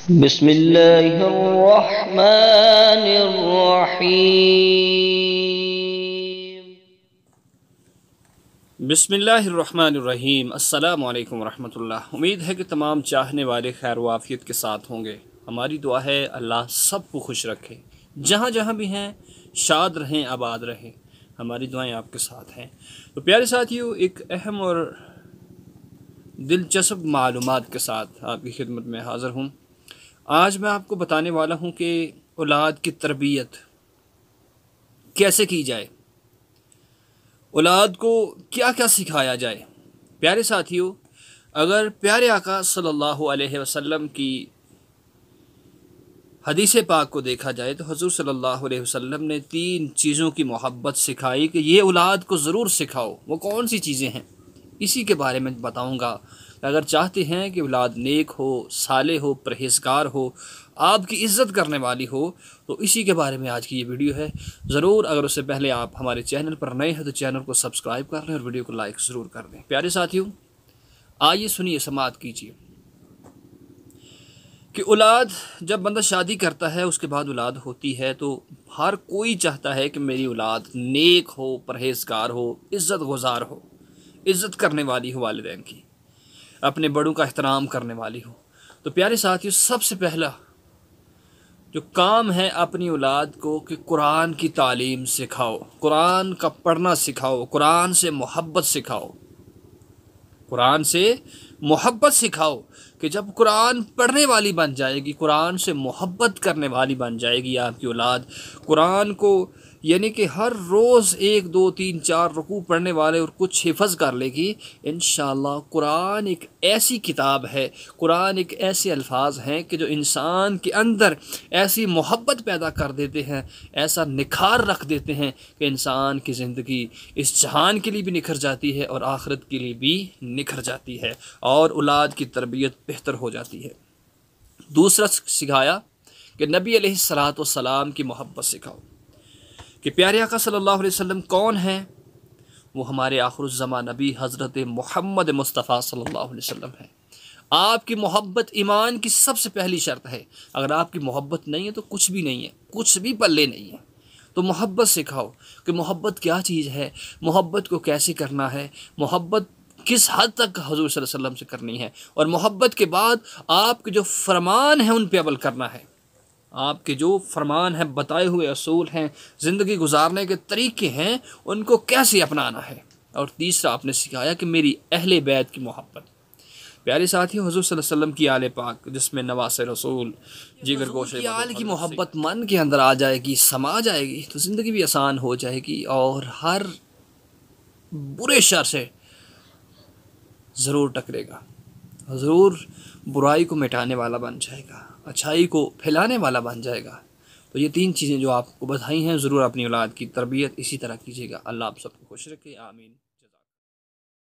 बिस्मिल्लाहिर्रहमानिर्रहीम। बिस्मिल्लाहिर्रहमानिर्रहीम। अस्सलामु अलैकुम वरहमतुल्लाह। उम्मीद है कि तमाम चाहने वाले खैर वाफियत के साथ होंगे। हमारी दुआ है अल्लाह सबको खुश रखे, जहाँ जहाँ भी हैं शाद रहें, आबाद रहें। हमारी दुआएं आपके साथ हैं। तो प्यारे साथियों, एक अहम और दिलचस्प मालूमात के साथ आपकी खिदमत में हाज़िर हूँ। आज मैं आपको बताने वाला हूँ कि औलाद की तरबियत कैसे की जाए, औलाद को क्या क्या सिखाया जाए। प्यारे साथियों, अगर प्यारे आका सल्लल्लाहु अलैहि वसल्लम की हदीस पाक को देखा जाए तो हुज़ूर सल्लल्लाहु अलैहि वसल्लम ने 3 चीज़ों की मोहब्बत सिखाई कि ये औलाद को ज़रूर सिखाओ। वो कौन सी चीज़ें हैं, इसी के बारे में बताऊंगा। अगर चाहते हैं कि औलाद नेक हो, साले हो, परहेज़गार हो, आपकी इज़्ज़त करने वाली हो, तो इसी के बारे में आज की ये वीडियो है। ज़रूर, अगर उससे पहले आप हमारे चैनल पर नए हैं तो चैनल को सब्सक्राइब कर लें और वीडियो को लाइक ज़रूर कर दें। प्यारे साथियों, आइए सुनिए, समाअत कीजिए कि औलाद, जब बंदा शादी करता है उसके बाद औलाद होती है तो हर कोई चाहता है कि मेरी औलाद नेक हो, परहेज़गार हो, इज़्ज़त गुज़ार हो, इज़्ज़त करने वाली हो, वालिदैन की, अपने बड़ों का एहतराम करने वाली हो। तो प्यारे साथियों, सबसे पहला जो काम है अपनी औलाद को कि कुरान की तालीम सिखाओ, कुरान का पढ़ना सिखाओ, कुरान से मोहब्बत सिखाओ, कुरान से मोहब्बत सिखाओ। कि जब कुरान पढ़ने वाली बन जाएगी, कुरान से मोहब्बत करने वाली बन जाएगी आपकी औलाद, कुरान को यानी कि हर रोज़ 1 2 3 4 रुकू पढ़ने वाले और कुछ हिफ़्ज़ कर लेगी, इंशाअल्लाह। कुरान एक ऐसी किताब है, कुरान एक ऐसे अल्फाज हैं कि जो इंसान के अंदर ऐसी मोहब्बत पैदा कर देते हैं, ऐसा निखार रख देते हैं कि इंसान की ज़िंदगी इस जहान के लिए भी निखर जाती है और आखिरत के लिए भी निखर जाती है और औलाद की तरबियत बेहतर हो जाती है। दूसरा सिखाया कि नबी अलैहिस्सलाम की मोहब्बत सिखाओ। कि प्यारे आका सल्लल्लाहु अलैहि वसल्लम कौन हैं? वो हमारे आखिरुज़्ज़मा नबी हज़रत मोहम्मद मुस्तफ़ा सल्लल्लाहु अलैहि वसल्लम हैं। आपकी मोहब्बत ईमान की सबसे पहली शर्त है। अगर आपकी मोहब्बत नहीं है तो कुछ भी नहीं है, कुछ भी पल्ले नहीं है। तो मोहब्बत सिखाओ कि मोहब्बत क्या चीज़ है, मोहब्बत को कैसे करना है, मोहब्बत किस हद तक हुज़ूर सल्लल्लाहु अलैहि वसल्लम से करनी है, और मोहब्बत के बाद आपके जो फरमान हैं उन पे अमल करना है। आपके जो फरमान हैं, बताए हुए असूल हैं, ज़िंदगी गुजारने के तरीके हैं, उनको कैसे अपनाना है। और तीसरा आपने सिखाया कि मेरी अहले बैत की मोहब्बत। प्यारे साथियों, हुज़ूर सल्लल्लाहु अलैहि वसल्लम की आले पाक, जिसमें नवासे रसूल, जिगर गोशे की आल की मोहब्बत मन के अंदर आ जाएगी, समा जाएगी, तो ज़िंदगी भी आसान हो जाएगी और हर बुरे शर से ज़रूर टकरेगा, ज़रूर बुराई को मिटाने वाला बन जाएगा, अच्छाई को फैलाने वाला बन जाएगा। तो ये 3 चीज़ें जो आपको बताई हैं, ज़रूर अपनी औलाद की तरबियत इसी तरह कीजिएगा। अल्लाह आप सबको खुश रखे, आमीन।